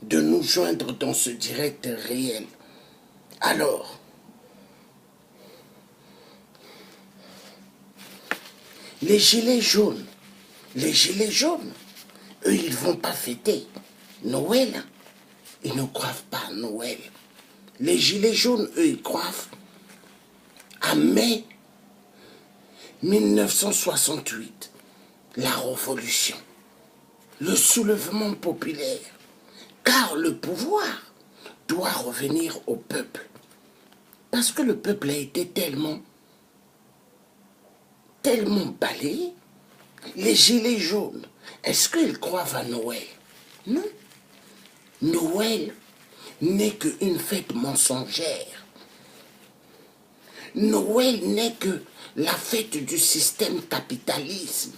de nous joindre dans ce direct réel. Alors, les gilets jaunes, eux, ils ne vont pas fêter Noël. Hein. Ils ne croient pas à Noël. Les gilets jaunes, eux, ils croient à mai 1968, la révolution, le soulèvement populaire, car le pouvoir doit revenir au peuple. Parce que le peuple a été tellement balayé. Les gilets jaunes, est-ce qu'ils croient à Noël? Non. Noël n'est qu'une fête mensongère. Noël n'est que la fête du système capitalisme.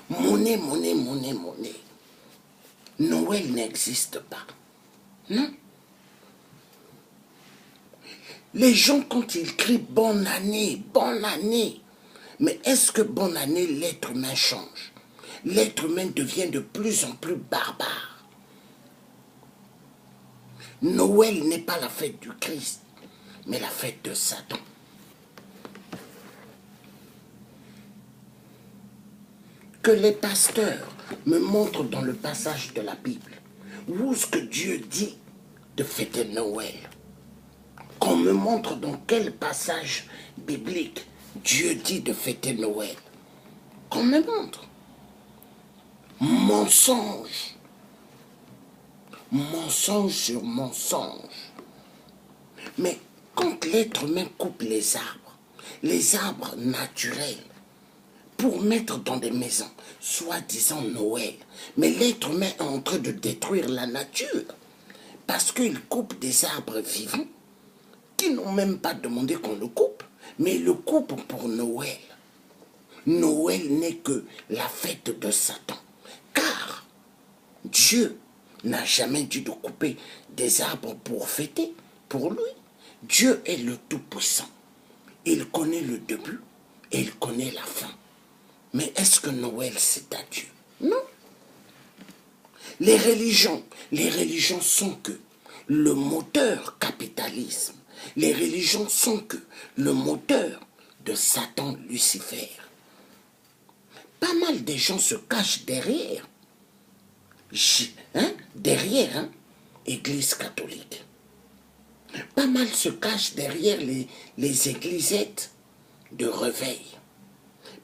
Monnaie, monnaie, monnaie, monnaie. Noël n'existe pas. Non. Les gens, quand ils crient bonne année, mais est-ce que bonne année, l'être humain change? L'être humain devient de plus en plus barbare. Noël n'est pas la fête du Christ, mais la fête de Satan. Que les pasteurs me montrent dans le passage de la Bible où est-ce que Dieu dit de fêter Noël. Qu'on me montre dans quel passage biblique Dieu dit de fêter Noël. Qu'on me montre. Mensonge. Mensonge sur mensonge. Mais quand l'être humain coupe les arbres naturels, pour mettre dans des maisons, soi-disant Noël, mais l'être humain est en train de détruire la nature, parce qu'il coupe des arbres vivants, qui n'ont même pas demandé qu'on le coupe, mais le coupe pour Noël. Noël n'est que la fête de Satan, car Dieu n'a jamais dit de couper des arbres pour fêter, pour lui. Dieu est le Tout-Puissant. Il connaît le début et il connaît la fin. Mais est-ce que Noël, c'est à Dieu? Non. Les religions sont que le moteur capitalisme. Les religions sont que le moteur de Satan Lucifer. Pas mal de gens se cachent derrière. Derrière, Église catholique. Pas mal se cachent derrière les églisettes de réveil.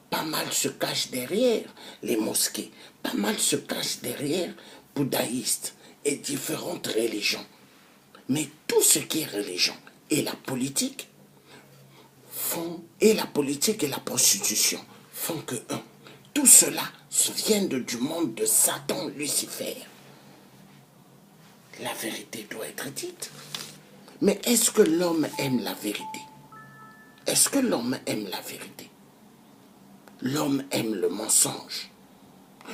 Pas mal se cachent derrière les mosquées. Pas mal se cachent derrière bouddhistes et différentes religions. Mais tout ce qui est religion et la politique et la prostitution font que un. Tout cela vient du monde de Satan Lucifer. La vérité doit être dite. Mais est-ce que l'homme aime la vérité? Est-ce que l'homme aime la vérité? L'homme aime le mensonge.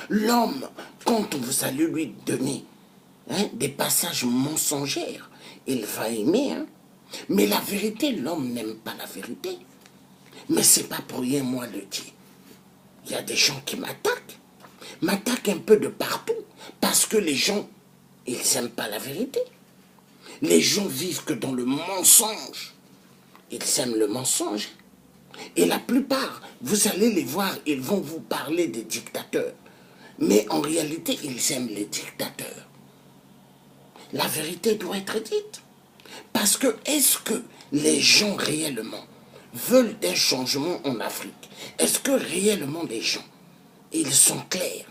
L'homme, quand vous allez lui donner des passages mensongers, il va aimer. Mais la vérité, l'homme n'aime pas la vérité. Mais c'est pas pour rien, moi, le dis. Il y a des gens qui m'attaquent un peu de partout, parce que les gens, ils n'aiment pas la vérité. Les gens vivent que dans le mensonge. Ils aiment le mensonge. Et la plupart, vous allez les voir, ils vont vous parler des dictateurs. Mais en réalité, ils aiment les dictateurs. La vérité doit être dite. Parce que est-ce que les gens réellement veulent des changements en Afrique? Est-ce que réellement les gens, ils sont clairs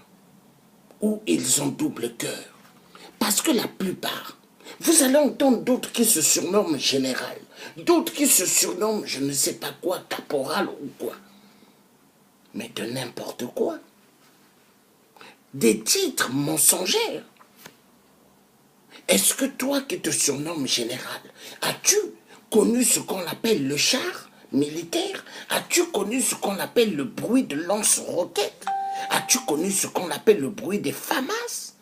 ou ils ont double cœur? Parce que la plupart, vous allez entendre d'autres qui se surnomment général, d'autres qui se surnomment je ne sais pas quoi, caporal ou quoi. Mais de n'importe quoi. Des titres mensongers. Est-ce que toi qui te surnommes général, as-tu connu ce qu'on appelle le char militaire? As-tu connu ce qu'on appelle le bruit de lance-roquettes? As-tu connu ce qu'on appelle le bruit des FAMAS?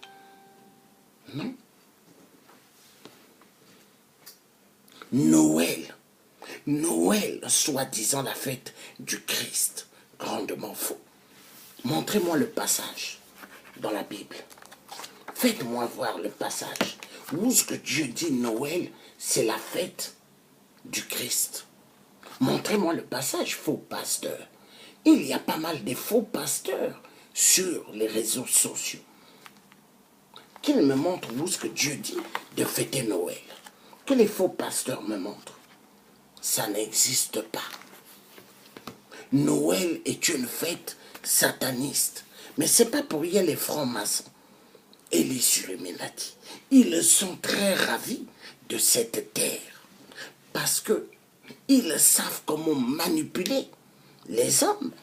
Non. Noël, soi-disant la fête du Christ, grandement faux. Montrez-moi le passage dans la Bible. Faites-moi voir le passage où ce que Dieu dit Noël, c'est la fête du Christ. Montrez-moi le passage, faux pasteur. Il y a pas mal de faux pasteurs sur les réseaux sociaux. Qu'ils me montrent où ce que Dieu dit de fêter Noël. Que les faux pasteurs me montrent. Ça n'existe pas. Noël est une fête sataniste. Mais ce n'est pas pour rien les francs-maçons et les Illuminati. Ils sont très ravis de cette terre. Parce que ils savent comment manipuler les hommes.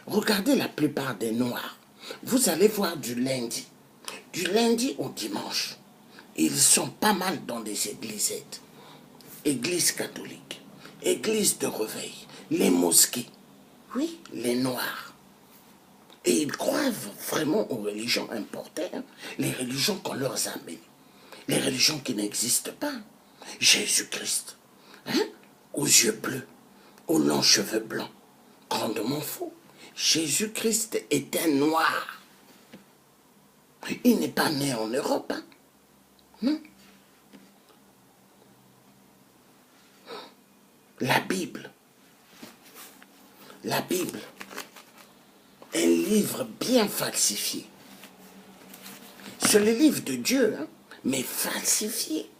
Regardez la plupart des Noirs. Vous allez voir du lundi au dimanche. Ils sont pas mal dans des églisettes. Église catholique, église de réveil, les mosquées. Oui, les Noirs. Et ils croient vraiment aux religions importées, hein, les religions qu'on leur amène, les religions qui n'existent pas. Jésus-Christ, hein, aux yeux bleus, aux longs cheveux blancs, grandement faux. Jésus-Christ est un noir. Il n'est pas né en Europe, hein, non. La Bible, un livre bien falsifié. C'est le livre de Dieu, hein, mais falsifié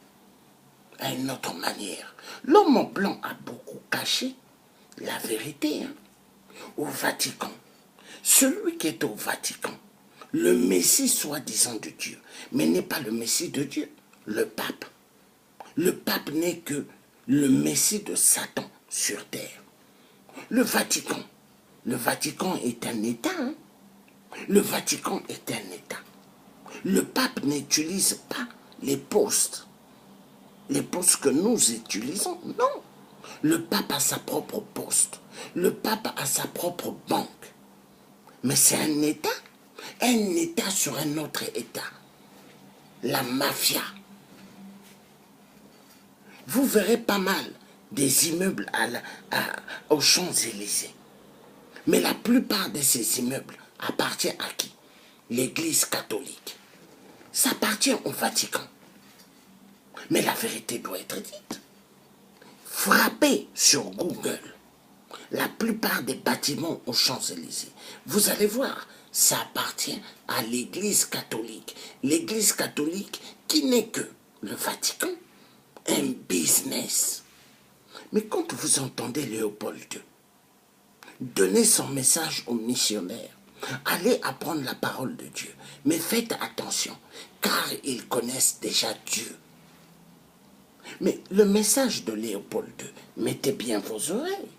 à une autre manière. L'homme blanc a beaucoup caché la vérité, hein, au Vatican. Celui qui est au Vatican, le Messie soi-disant de Dieu, mais n'est pas le Messie de Dieu, le pape. Le pape n'est que le Messie de Satan sur terre. Le Vatican est un État. Hein? Le Vatican est un État. Le pape n'utilise pas les postes que nous utilisons. Non. Le pape a sa propre poste. Le pape a sa propre banque. Mais c'est un État sur un autre État. La mafia. Vous verrez pas mal des immeubles aux Champs-Élysées. Mais la plupart de ces immeubles appartiennent à qui? L'Église catholique. Ça appartient au Vatican. Mais la vérité doit être dite. Frappez sur Google la plupart des bâtiments aux Champs-Élysées. Vous allez voir, ça appartient à l'Église catholique. L'Église catholique qui n'est que le Vatican, un business. Mais quand vous entendez Léopold II donner son message aux missionnaires, allez apprendre la parole de Dieu, mais faites attention, car ils connaissent déjà Dieu. Mais le message de Léopold II, mettez bien vos oreilles,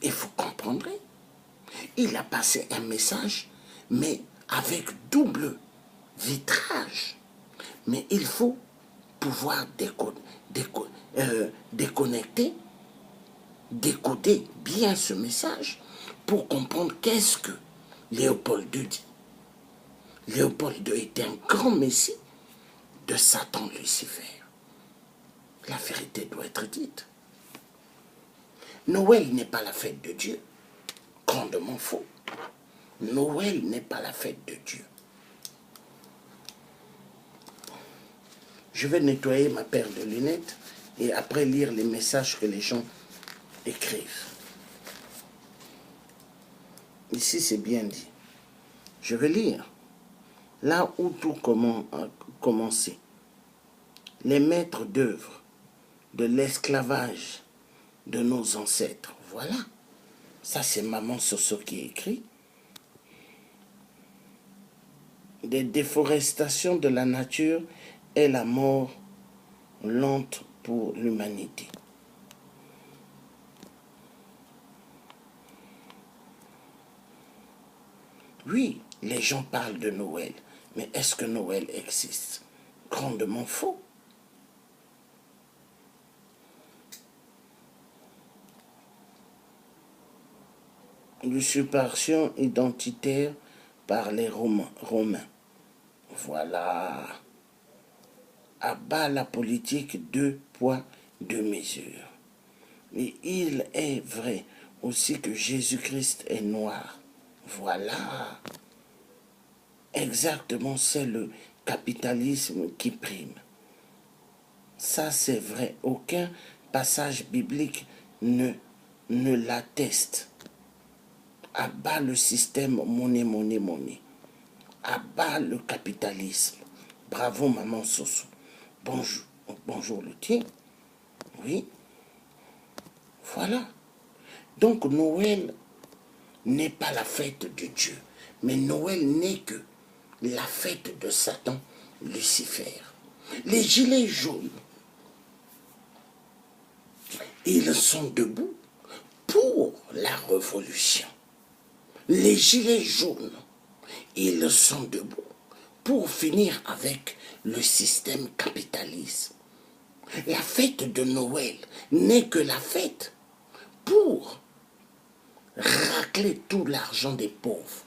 et vous comprendrez. Il a passé un message, mais avec double vitrage. Mais il faut pouvoir déconnecter, décoder bien ce message pour comprendre qu'est-ce que Léopold II dit. Léopold II était un grand messie de Satan Lucifer. La vérité doit être dite. Noël n'est pas la fête de Dieu. Grandement faux. Noël n'est pas la fête de Dieu. Je vais nettoyer ma paire de lunettes et après lire les messages que les gens écrivent. Ici, c'est bien dit. Je vais lire. Là où tout a commencé. Les maîtres d'œuvre de l'esclavage de nos ancêtres. Voilà. Ça, c'est Maman Soso qui écrit. Des déforestations de la nature et la mort lente pour l'humanité. Oui, les gens parlent de Noël, mais est-ce que Noël existe? Grandement faux. L'usurpation identitaire par les Romains. Voilà. À bas la politique 2 poids, 2 mesures. Mais il est vrai aussi que Jésus-Christ est noir. Voilà. Exactement, c'est le capitalisme qui prime. Ça, c'est vrai. Aucun passage biblique ne l'atteste. À bas le système monnaie, monnaie, monnaie. À bas le capitalisme. Bravo, maman Soso. Bonjour, bonjour le tien. Oui, voilà. Donc Noël n'est pas la fête de Dieu, mais Noël n'est que la fête de Satan, Lucifer. Les gilets jaunes, ils sont debout pour la révolution. Les gilets jaunes, ils sont debout pour finir avec le système capitaliste. La fête de Noël n'est que la fête pour racler tout l'argent des pauvres.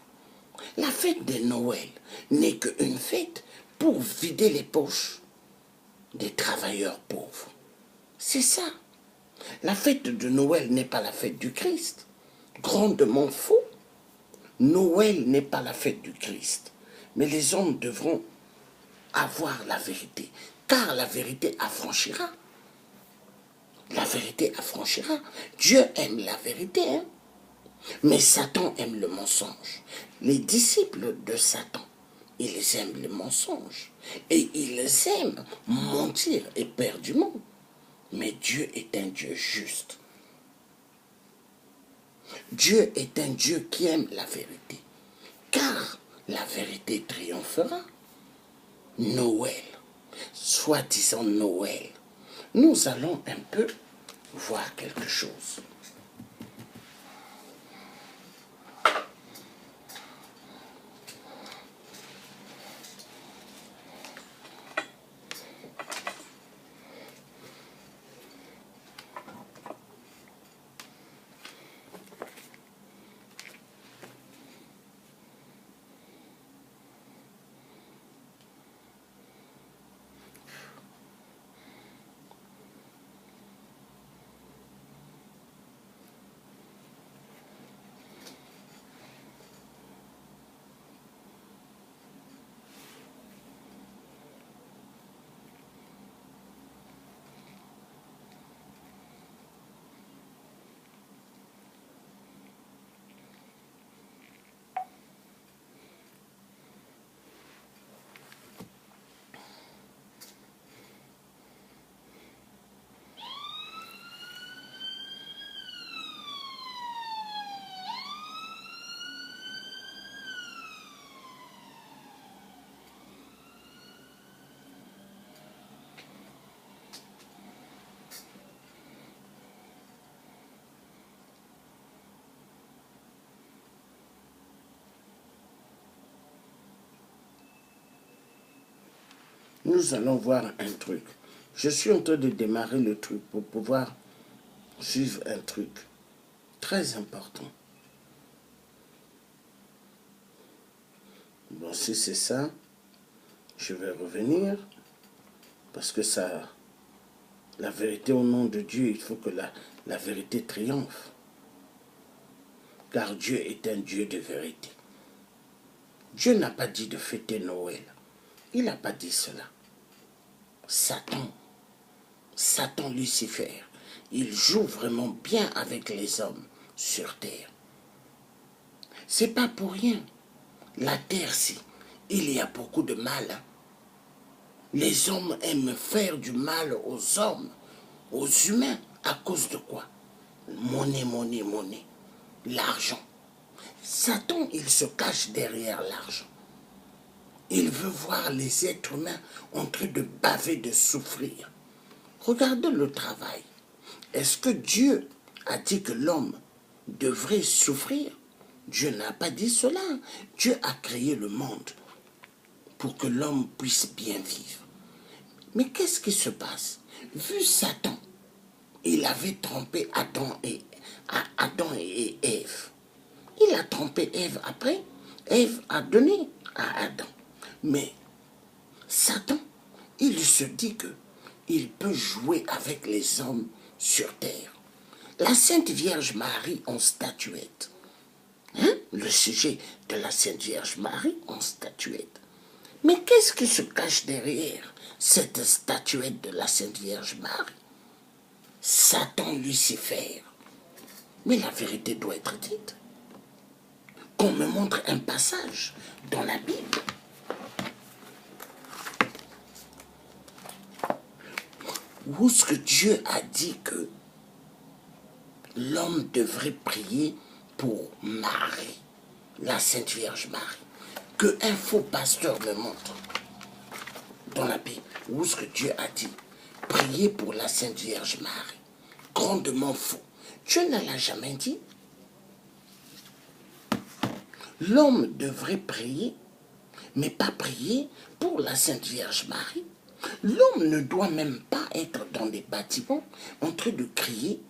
La fête de Noël n'est qu'une fête pour vider les poches des travailleurs pauvres. C'est ça. La fête de Noël n'est pas la fête du Christ. Grandement faux. Noël n'est pas la fête du Christ. Mais les hommes devront avoir la vérité. Car la vérité affranchira. La vérité affranchira. Dieu aime la vérité, hein? Mais Satan aime le mensonge. Les disciples de Satan, ils aiment le mensonge. Et ils aiment mentir éperdument. Mais Dieu est un Dieu juste. Dieu est un Dieu qui aime la vérité. Car la vérité triomphera. Noël, soi-disant Noël, nous allons un peu voir quelque chose. Nous allons voir un truc. Je suis en train de démarrer le truc pour pouvoir suivre un truc très important. Bon, si c'est ça, je vais revenir parce que ça, la vérité au nom de Dieu, il faut que la vérité triomphe. Car Dieu est un Dieu de vérité. Dieu n'a pas dit de fêter Noël. Il n'a pas dit cela. Satan Lucifer, il joue vraiment bien avec les hommes sur terre. C'est pas pour rien. La terre-ci, il y a beaucoup de mal. Hein? Les hommes aiment faire du mal aux hommes, aux humains, à cause de quoi? Monnaie, monnaie, monnaie. L'argent. Satan, il se cache derrière l'argent. Il veut voir les êtres humains en train de baver, de souffrir. Regardez le travail. Est-ce que Dieu a dit que l'homme devrait souffrir? Dieu n'a pas dit cela. Dieu a créé le monde pour que l'homme puisse bien vivre. Mais qu'est-ce qui se passe? Vu Satan, il avait trompé Adam et Ève. Il a trompé Ève après. Ève a donné à Adam. Mais Satan, il se dit que il peut jouer avec les hommes sur terre. La Sainte Vierge Marie en statuette. Hein? le sujet de la Sainte Vierge Marie en statuette. Mais qu'est-ce qui se cache derrière cette statuette de la Sainte Vierge Marie? Satan, Lucifer. Mais la vérité doit être dite. Qu'on me montre un passage dans la Bible où ce que Dieu a dit que l'homme devrait prier pour Marie, la Sainte Vierge Marie. Que un faux pasteur me montre dans la Bible où ce que Dieu a dit, prier pour la Sainte Vierge Marie. Grandement faux. Dieu ne l'a jamais dit. L'homme devrait prier, mais pas prier pour la Sainte Vierge Marie. L'homme ne doit même pas être dans des bâtiments en train de crier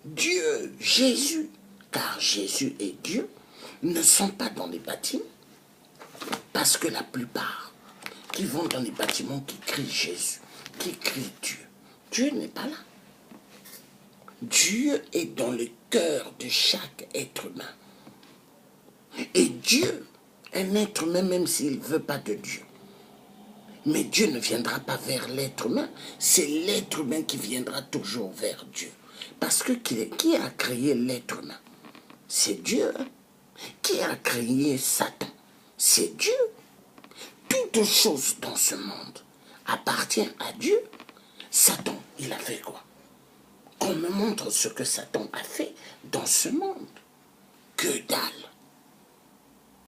Dieu, Jésus, car Jésus et Dieu ne sont pas dans les bâtiments, parce que la plupart qui vont dans les bâtiments qui crient Jésus, qui crient Dieu, Dieu n'est pas là. Dieu est dans le cœur de chaque être humain. Et Dieu, un être humain, même s'il ne veut pas de Dieu, mais Dieu ne viendra pas vers l'être humain, c'est l'être humain qui viendra toujours vers Dieu. Parce que qui a créé l'être humain? C'est Dieu. Qui a créé Satan? C'est Dieu. Toute chose dans ce monde appartient à Dieu. Satan, il a fait quoi? Qu'on me montre ce que Satan a fait dans ce monde. Que dalle.